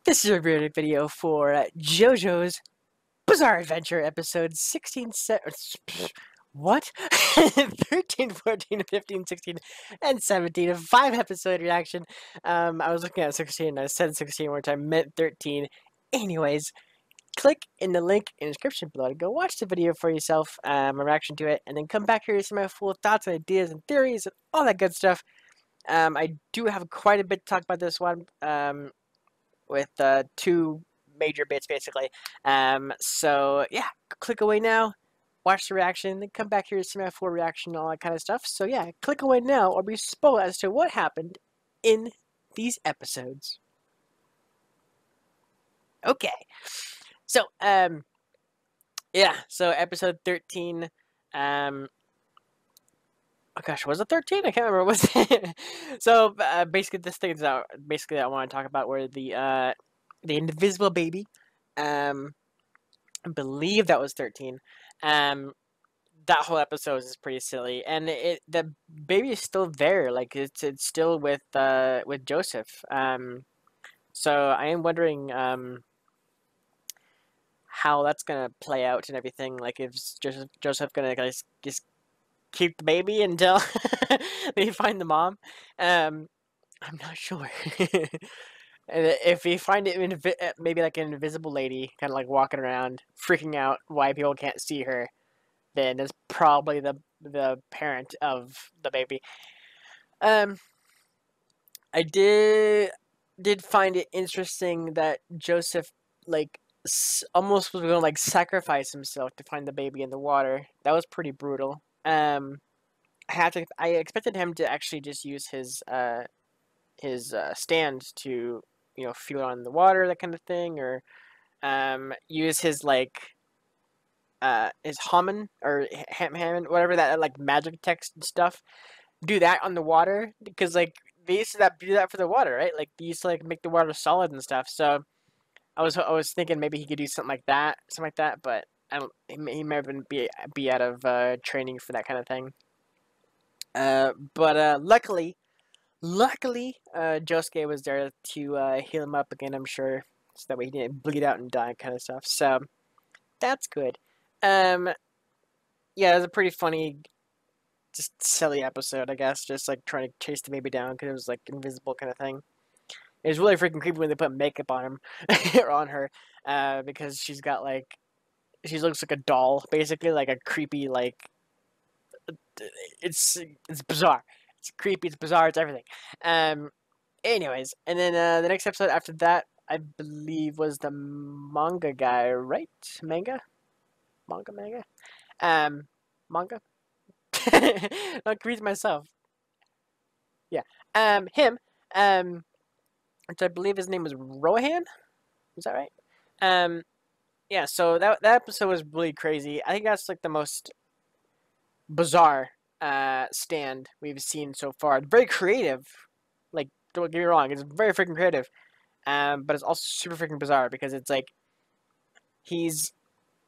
This is a review video for Jojo's Bizarre Adventure episode 16, what? 13, 14, 15, 16, and 17. A 5 episode reaction. I was looking at 16 and I said 16 one time, meant 13. Anyways, click in the link in the description below to go watch the video for yourself, my reaction to it, and then come back here to see my full thoughts and ideas and theories and all that good stuff. I do have quite a bit to talk about this one. With two major bits basically. So yeah, click away now, watch the reaction, then come back here to see my full reaction and all that kind of stuff. So yeah, click away now or be spoiled as to what happened in these episodes. Okay. So yeah, so episode 13, oh gosh, was it 13? I can't remember. Was it? So basically, this thing is basically I want to talk about where the invisible baby, I believe that was 13. That whole episode is pretty silly, and the baby is still there. Like it's still with Joseph. So I am wondering how that's gonna play out and everything. Like if Joseph gonna just keep the baby until they find the mom. I'm not sure. And if we find it maybe like an invisible lady, kind of like walking around, freaking out why people can't see her, then it's probably the parent of the baby. I did find it interesting that Joseph like almost was going to like sacrifice himself to find the baby in the water. That was pretty brutal. I expected him to actually just use his stand to, you know, feel on the water, that kind of thing, or use his like his Hammond or Hammond, whatever, that like magic text and stuff. Do that on the water because like they used to do that for the water, right? Like they used to like make the water solid and stuff. So I was thinking maybe he could do something like that, but I don't. He may have been be out of training for that kind of thing. But luckily, Josuke was there to heal him up again, I'm sure, so that way he didn't bleed out and die, kind of stuff. So that's good. Yeah, it was a pretty funny, just silly episode, I guess. Just like trying to chase the baby down because it was like invisible kind of thing. It was really freaking creepy when they put makeup on him or on her, because she's got like she looks like a doll, basically, like a creepy like. It's bizarre. It's creepy. It's bizarre. It's everything. Anyways, and then the next episode after that, I believe, was the manga guy, right? Manga. Manga. Manga. I confused myself. Yeah. Him. Which I believe his name was Rohan. Is that right? Yeah. So that episode was really crazy. I think that's like the most bizarre stand we've seen so far. Very creative. Like, don't get me wrong, it's very freaking creative. But it's also super freaking bizarre because it's like he's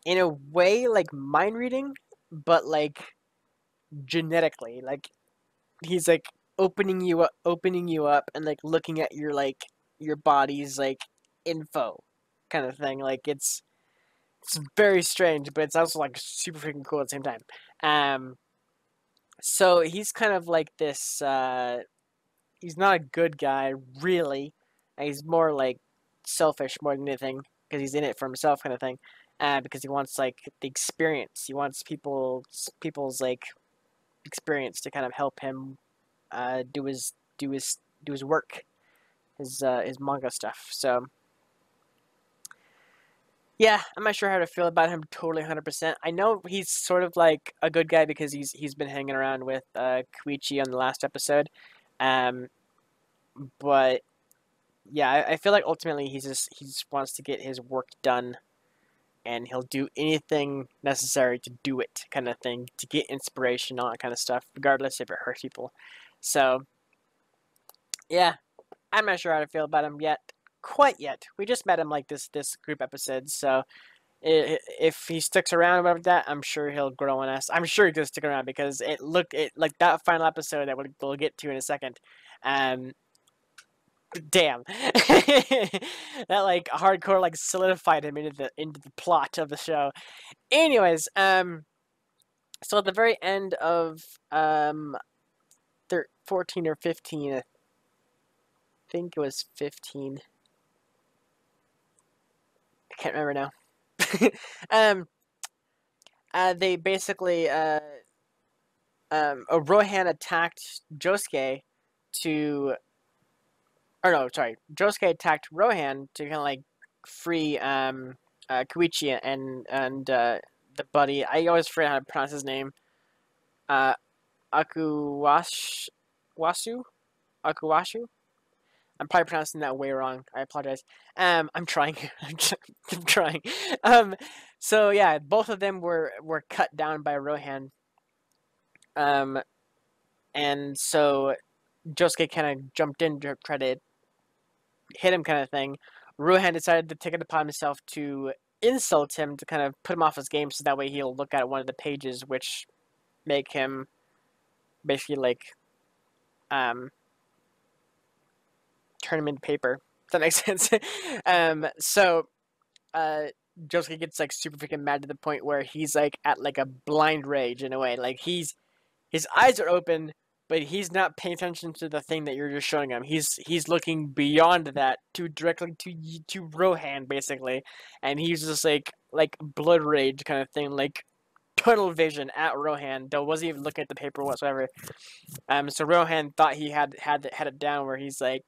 in a way like mind reading, but like genetically. Like he's like opening you up and like looking at your body's like info kind of thing. Like it's very strange, but it's also like super freaking cool at the same time. So he's kind of like this, he's not a good guy, really. He's more like selfish more than anything, because he's in it for himself kind of thing. Because he wants like the experience. He wants people's like experience to kind of help him do his work, his manga stuff. So yeah, I'm not sure how to feel about him totally 100%. I know he's sort of like a good guy because he's been hanging around with Koichi on the last episode. But yeah, I feel like ultimately he just wants to get his work done, and he'll do anything necessary to do it, kind of thing, to get inspiration, all that kind of stuff, regardless if it hurts people. So yeah, I'm not sure how to feel about him quite yet. We just met him like this group episode, so if he sticks around about that, I'm sure he'll grow on us. I'm sure he's gonna stick around because it like that final episode that we'll get to in a second. Damn. That like hardcore like solidified him into the plot of the show. Anyways, so at the very end of 14 or 15, I think it was 15. I can't remember now. um, they basically Rohan attacked Josuke to, or no, sorry, Josuke attacked Rohan to kind of like free Koichi and the buddy. I always forget how to pronounce his name. Uh, Wasu, Akuwashu. I'm probably pronouncing that way wrong. I apologize. I'm trying. I'm trying. So yeah, both of them were cut down by Rohan. Um, and so Josuke kind of jumped in to try to hit him, kind of thing. Rohan decided to take it upon himself to insult him to kind of put him off his game, so that way he'll look at one of the pages, which make him basically like turn him into paper. If that makes sense. So Josuke gets like super freaking mad to the point where he's like at like a blind rage in a way. Like his eyes are open, but he's not paying attention to the thing that you're just showing him. He's looking beyond that to directly to Rohan basically, and he's just like blood rage kind of thing, like tunnel vision at Rohan. Though wasn't even looking at the paper whatsoever. So Rohan thought he had it down, where he's like,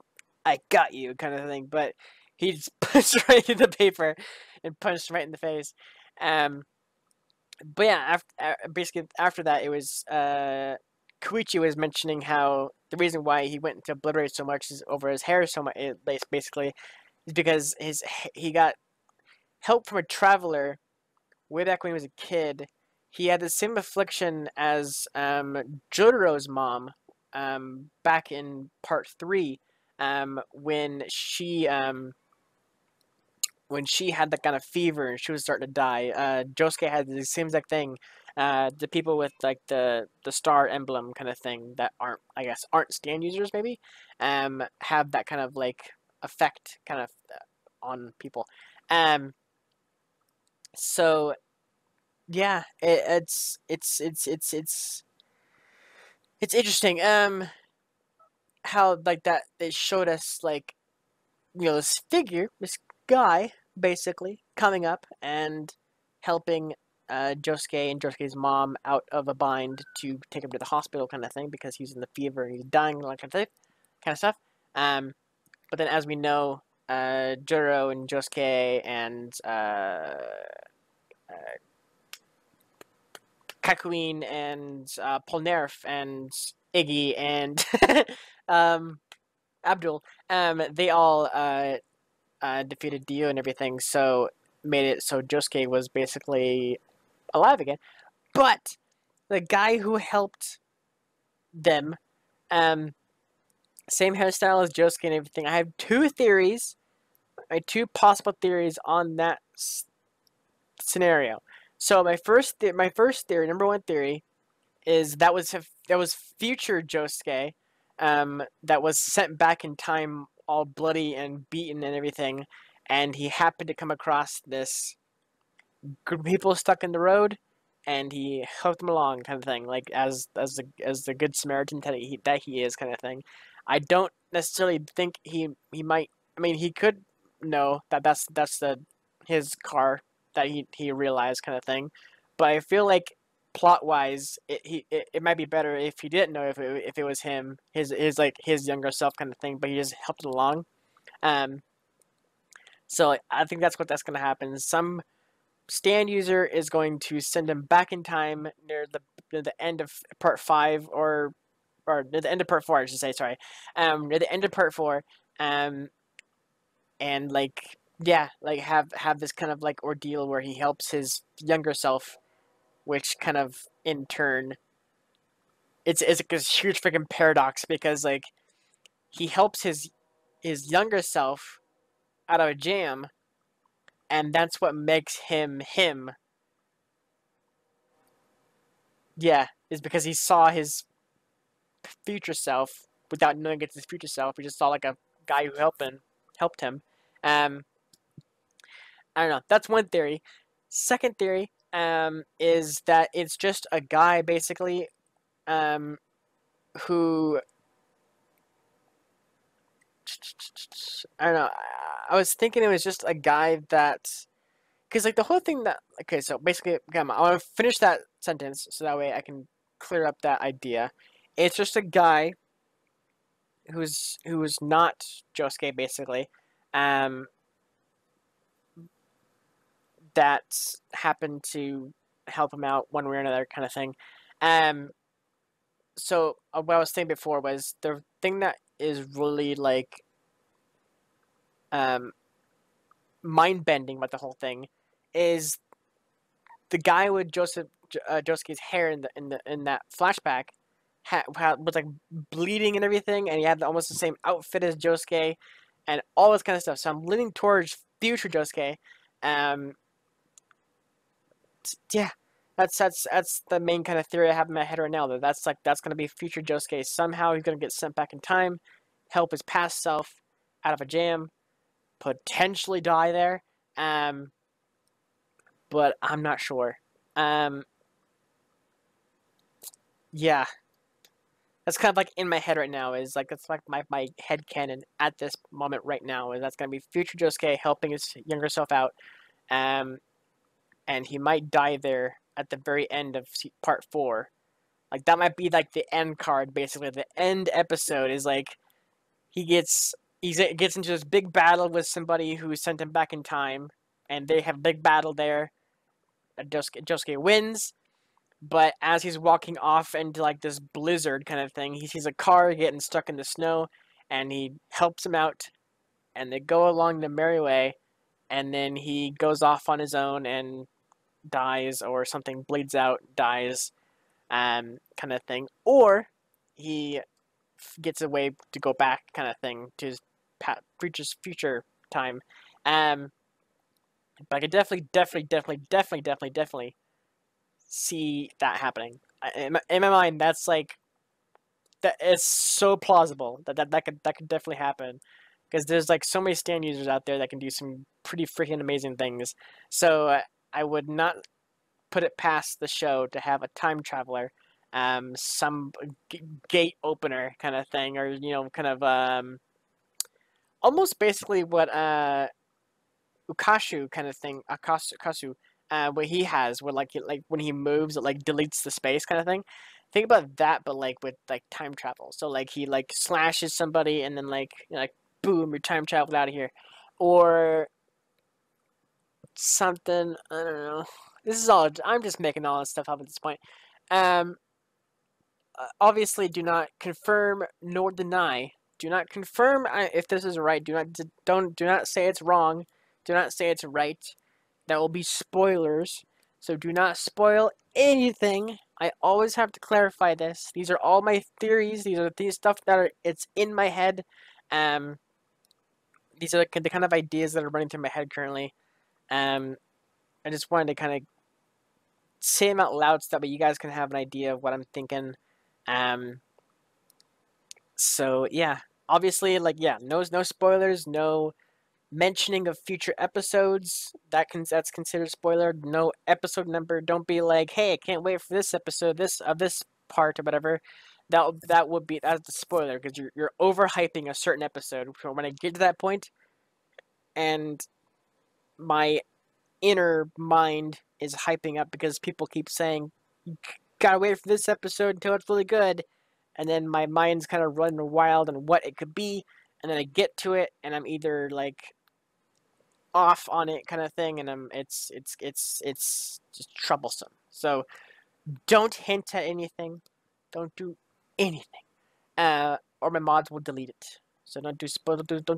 "I got you," kind of thing, but he just punched right into the paper and punched right in the face. But yeah, basically after that, it was Koichi was mentioning how the reason why he went to obliterate so much is over his hair so much. Basically, is because he got help from a traveler way back when he was a kid. He had the same affliction as Jotaro's mom back in part 3 when she had that kind of fever and she was starting to die. Josuke had the same exact thing. The people with like the star emblem kind of thing that aren't stand users maybe have that kind of like effect kind of on people. So yeah, it's interesting. How like that they showed us like this guy basically coming up and helping Josuke and Josuke's mom out of a bind to take him to the hospital kind of thing because he's in the fever and he's dying like kind of stuff. But then as we know, Juro and Josuke and Kakuin and Polnareff and Iggy and Abdul, they all defeated Dio and everything, so made it so Josuke was basically alive again. But the guy who helped them, same hairstyle as Josuke and everything. I have two possible theories on that scenario. So my first theory, number one theory, is that was future Josuke, that was sent back in time, all bloody and beaten and everything, and he happened to come across this group of people stuck in the road, and he helped them along, kind of thing, like as the good Samaritan that he is, kind of thing. I don't necessarily think he might. I mean, he could know that that's his car that he realized, kind of thing, but I feel like plot wise, it might be better if he didn't know if it was him, his younger self, kind of thing, but he just helped it along. Um, so I think that's gonna happen. Some stand user is going to send him back in time near the end of part 5, or near the end of part 4, I should say. Sorry, near the end of part 4, and like yeah, like have this kind of like ordeal where he helps his younger self, which kind of in turn, it's like a huge freaking paradox because like he helps his younger self out of a jam, and that's what makes him him. Yeah, is because he saw his future self without knowing it's his future self. He just saw like a guy who helped him. I don't know. That's one theory. Second theory is that it's just a guy basically who I don't know. I was thinking it was just a guy that because like the whole thing that okay. So basically, I want to finish that sentence so that way I can clear up that idea. It's just a guy who's not Josuke basically, um, that happened to help him out one way or another kind of thing. Um, so what I was saying before was the thing that is really like um, mind bending about the whole thing is the guy with Josuke's hair in that flashback was like bleeding and everything, and he had almost the same outfit as Josuke, and all this kind of stuff. So I'm leaning towards future Josuke. Um, yeah, that's the main kind of theory I have in my head right now. That's gonna be future Josuke. Somehow he's gonna get sent back in time, help his past self out of a jam, potentially die there. But I'm not sure. Um, yeah, that's kind of like in my head right now. Is like that's like my head canon at this moment right now. Is that's gonna be future Josuke helping his younger self out. Um, and he might die there at the very end of part 4. Like that might be like the end card, basically. The end episode is like he gets into this big battle with somebody who sent him back in time, and they have a big battle there. Josuke wins, but as he's walking off into like this blizzard kind of thing, he sees a car getting stuck in the snow, and he helps him out, and they go along the merry way, and then he goes off on his own and dies, or something bleeds out, dies, kind of thing, or he gets away to go back, kind of thing, to his future time. Um, but I could definitely see that happening. In my mind, that's like that is so plausible that could definitely happen because there's like so many stand users out there that can do some pretty freaking amazing things. So I would not put it past the show to have a time traveler, some gate opener kind of thing, or kind of almost basically what Ukashu kind of thing, Akasu, what he has, where like when he moves, it like deletes the space kind of thing. Think about that, but like with like time travel. So like he like slashes somebody, and then like like boom, you're time traveled out of here, or something. I don't know. This is all. I'm just making all this stuff up at this point. Um, obviously, do not confirm nor deny. Do not confirm if this is right. Do not say it's wrong. Do not say it's right. That will be spoilers. So do not spoil anything. I always have to clarify this. These are all my theories. These are these stuff that are it's in my head. Um, these are the kind of ideas that are running through my head currently. I just wanted to kind of say them out loud so that way you guys can have an idea of what I'm thinking. Um, so yeah, obviously, like no spoilers, no mentioning of future episodes. That's considered spoiler. No episode number. Don't be like, hey, I can't wait for this episode, this part or whatever. That's the spoiler because you're overhyping a certain episode. So when I get to that point, and my inner mind is hyping up because people keep saying, gotta wait for this episode until it's really good, and then my mind's kind of running wild on what it could be, and then I get to it, and I'm either like off on it kind of thing, and it's just troublesome. So don't hint at anything, don't do anything, or my mods will delete it. So don't do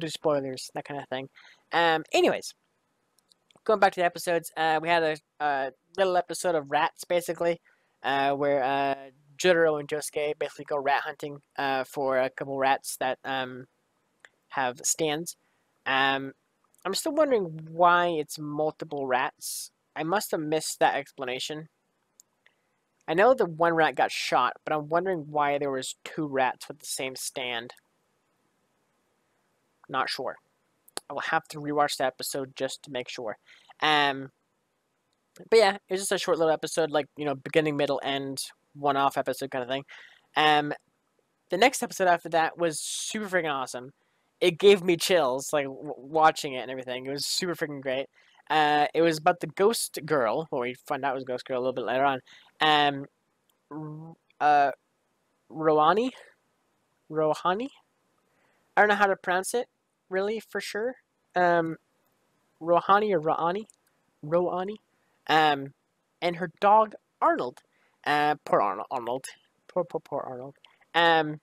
spoilers, that kind of thing. Anyways, going back to the episodes, we had a little episode of rats basically, where Jotaro and Josuke basically go rat hunting for a couple rats that have stands. I'm still wondering why it's multiple rats. I must have missed that explanation. I know the one rat got shot, but I'm wondering why there was 2 rats with the same stand. Not sure. I will have to rewatch the episode just to make sure. Um, but yeah, it's just a short little episode, like, you know, beginning, middle, end, one-off episode kind of thing. Um, the next episode after that was super freaking awesome. It gave me chills, like watching it and everything. It was super freaking great. It was about the ghost girl. Well, we find out it was ghost girl a little bit later on. Um, Rohani, Rohani. I don't know how to pronounce it, really for sure. Um, Rohani or Rohani, Rohani. And her dog Arnold. Poor Arnold. Poor Arnold. Um,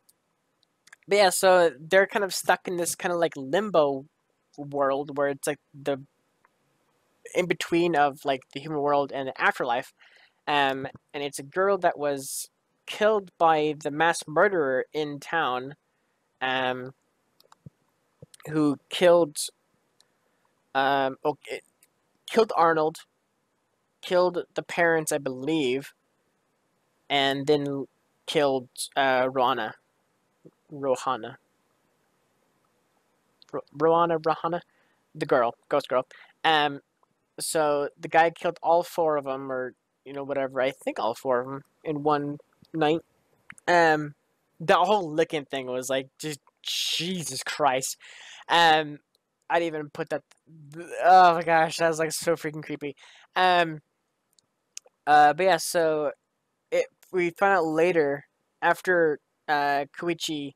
but yeah, so they're kind of stuck in this kind of like limbo world where it's like the in between of like the human world and the afterlife. And it's a girl that was killed by the mass murderer in town, um, who killed okay, killed Arnold, killed the parents, I believe, and then killed Rohana, Rohana, the girl, ghost girl. Um, so the guy killed all four of them, or you know whatever. I think all four of them in one night. Um, the whole licking thing was like just Jesus Christ. Um, I'd even put that. Oh my gosh, that was like so freaking creepy. Um, but yeah, so we found out later after Koichi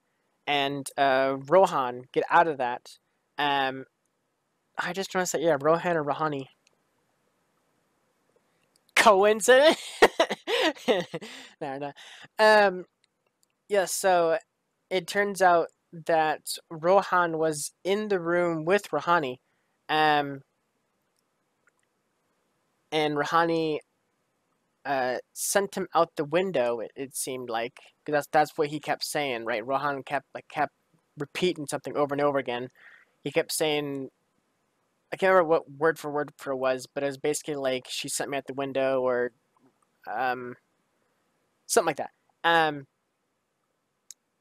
and Rohan get out of that. Um, I just noticed that yeah, Rohan or Rohani. Coincidence? No, no. Yeah, so it turns out that Rohan was in the room with Rohani, um, and Rohani sent him out the window. It seemed like because that's what he kept saying, right? Rohan kept repeating something over and over again. He kept saying, I can't remember what word for word for it was, but it was basically like she sent me out the window or um, something like that.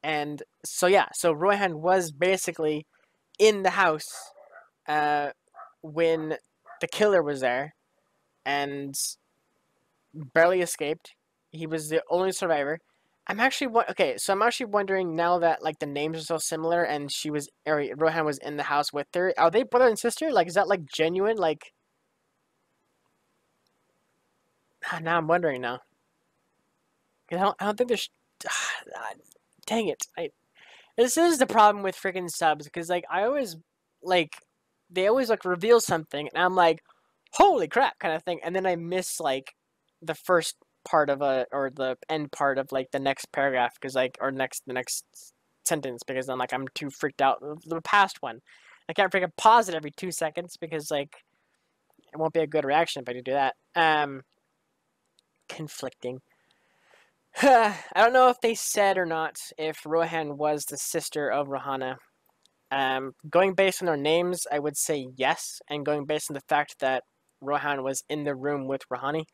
And so yeah, so Rohan was basically in the house uh, when the killer was there and barely escaped. He was the only survivor. Okay. So I'm actually wondering now that like the names are so similar and Rohan was in the house with her. Are they brother and sister? Like, is that like genuine? Like, now I'm wondering now. 'Cause I don't think there's. Dang it! This is the problem with freaking subs because like I always like they always like reveal something and I'm like, holy crap, kind of thing, and then I miss like the first part of a or the end part of like the next paragraph because like or the next sentence because then like I'm too freaked out of the past one. I can't freaking pause it every 2 seconds because like it won't be a good reaction if I do that. Conflicting. I don't know if they said or not if Rohan was the sister of Rohana. Going based on their names, I would say yes, and going based on the fact that Rohan was in the room with Rohani,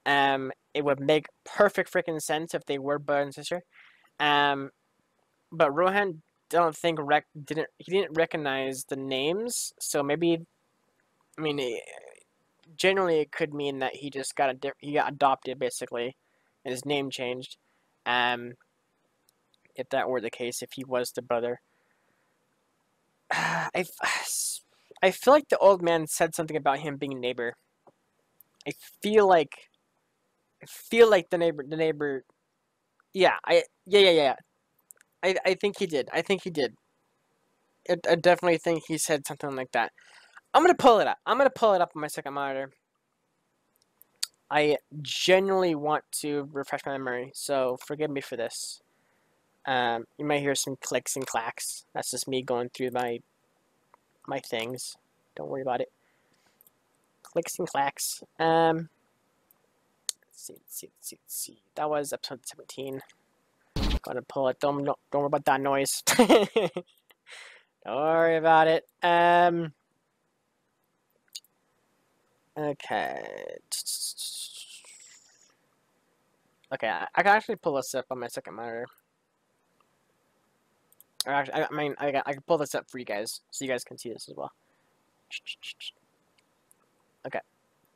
it would make perfect freaking sense if they were brother and sister. Um, but Rohan don't think didn't recognize the names, so maybe I mean generally it could mean that he just he got adopted basically, and his name changed. Um, if that were the case, if he was the brother. I, I feel like the old man said something about him being a neighbor. I feel like the neighbor. Yeah, yeah. I think he did. I think he did. I definitely think he said something like that. I'm gonna pull it up. I'm gonna pull it up on my second monitor. I genuinely want to refresh my memory, so forgive me for this. You might hear some clicks and clacks. That's just me going through my things. Don't worry about it. Clicks and clacks. Let's see. That was episode 17. Gonna pull it. Don't worry about that noise. Don't worry about it. Okay. Okay, I can actually pull this up on my second monitor. Or actually, I mean, I can pull this up for you guys so you guys can see this as well. Okay,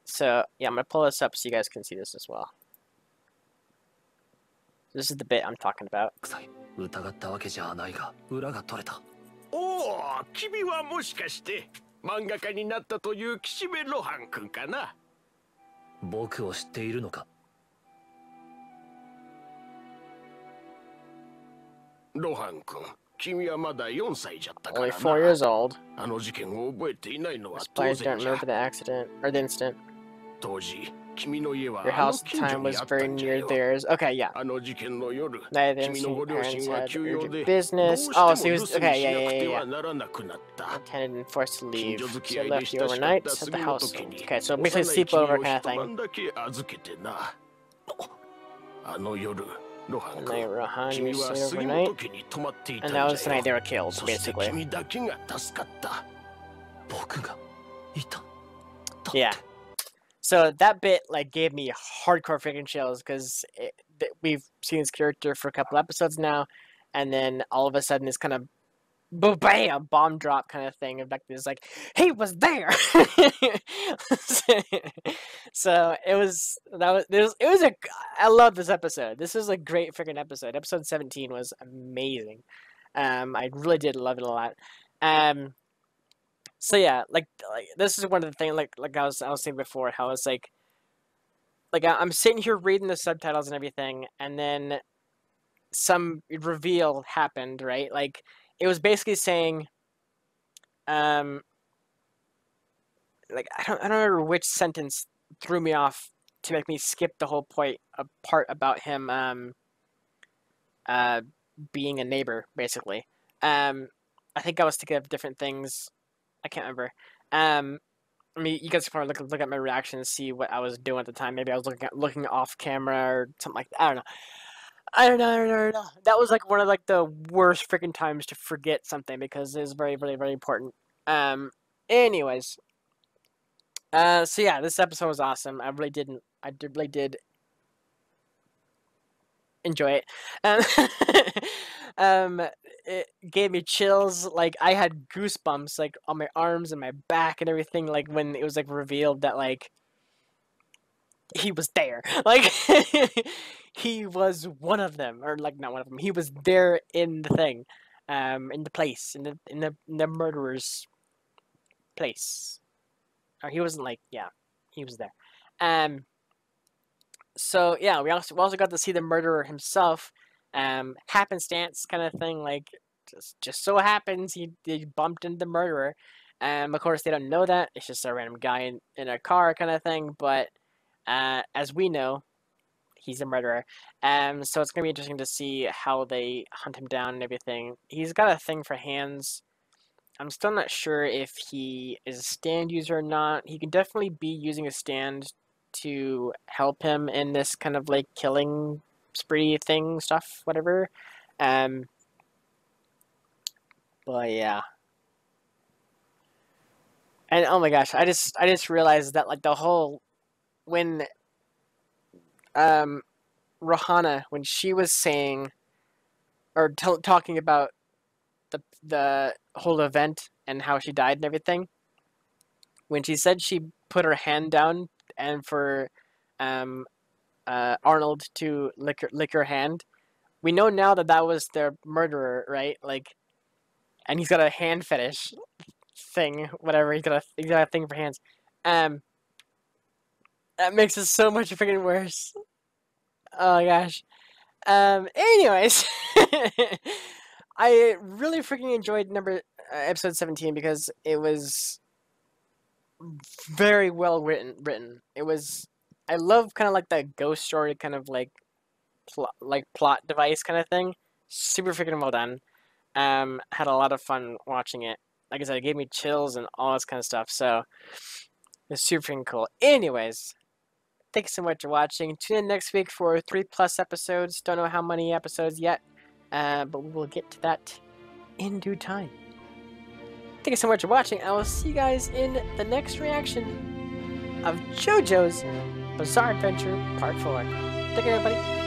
so yeah, I'm gonna pull this up so you guys can see this as well. This is the bit I'm talking about. 疑ったわけじゃないが、裏が取れた。おお、君はもしかして漫画家になったという岸辺露伴君かな。僕を知っているのか。露伴君、君はまだ4歳じゃったからな。Only 4 years old. あの事件を覚えていないのは The 当 spies 然 don't じゃ。 remember the accident or the incident. 当時、君の家は Your あの house 近所 time に was あった very んじゃ near よ。 theirs. Okay, yeah. あの事件の夜、 Night of the 君のご incident, 両 parents 親は had 休養 urgent で、どう business. して Oh, も so he 留 was 守に okay. し Yeah, な yeah, くて yeah, は yeah. ならなくなった。 Intended and forced to 近 leave. 所付き So 合い left で you 親しかっ overnight た at 住 the みの house. 時に、 Okay, so 幼 basically い sleepover 君を kind of 一 thing. 晩だけ預けてな。あの夜、露伴 And 君、 they Rohan 君 you は stayed 杉本 overnight. 家に泊まっていた And ん that じ was ゃ the night よ。 they were killed, そして basically. 君だけが助かった。僕がいた。 Yeah. So that bit like gave me hardcore freaking chills because we've seen his character for a couple episodes now, and then all of a sudden this kind of bam bomb drop kind of thing, and back is like he was there. So it was a I love this episode. This is a great freaking episode. Episode 17 was amazing. I really did love it a lot. So yeah, like this is one of the things like I was saying before, how it's like I'm sitting here reading the subtitles and everything, and then some reveal happened, right? Like it was basically saying, like I don't remember which sentence threw me off to make me skip the whole part about him being a neighbor, basically. I think I was thinking of different things. I can't remember. I mean, you guys can probably look at my reaction and see what I was doing at the time. Maybe I was looking off camera or something like that. I don't know. I don't know. That was like one of like the worst freaking times to forget something because it was very, very, very important. Anyways. So yeah, this episode was awesome. I really did enjoy it. It gave me chills. Like I had goosebumps, like on my arms and my back and everything. Like when it was like revealed that like he was there, like he was one of them, or like not one of them. He was there in the thing, in the place, in the murderer's place. Or he wasn't like he was there. So yeah, we also got to see the murderer himself. Happenstance kind of thing, like just so happens he bumped into the murderer. Of course they don't know that, it's just a random guy in a car kind of thing, but as we know, he's a murderer. So it's gonna be interesting to see how they hunt him down and everything. He's got a thing for hands. I'm still not sure if he is a stand user or not. He can definitely be using a stand to help him in this kind of like killing spree thing stuff, whatever. But yeah. And oh my gosh, I just realized that like the whole when Rohana, when she was saying or talking about the whole event and how she died and everything, when she said she put her hand down and for Arnold to lick her hand, we know now that was their murderer, right? Like, and he's got a hand fetish thing, whatever. He's got a thing for hands. That makes it so much freaking worse. Oh my gosh. Anyways, I really freaking enjoyed episode 17 because it was very well written. It was, I love kind of like that ghost story kind of like plot device kind of thing. Super freaking well done. Had a lot of fun watching it. Like I said, it gave me chills and all this kind of stuff. So it's super freaking cool. Anyways, thanks so much for watching. Tune in next week for 3+ episodes. Don't know how many episodes yet, but we will get to that in due time. Thank you so much for watching. I will see you guys in the next reaction of JoJo's Bizarre Adventure Part 4. Take care, everybody.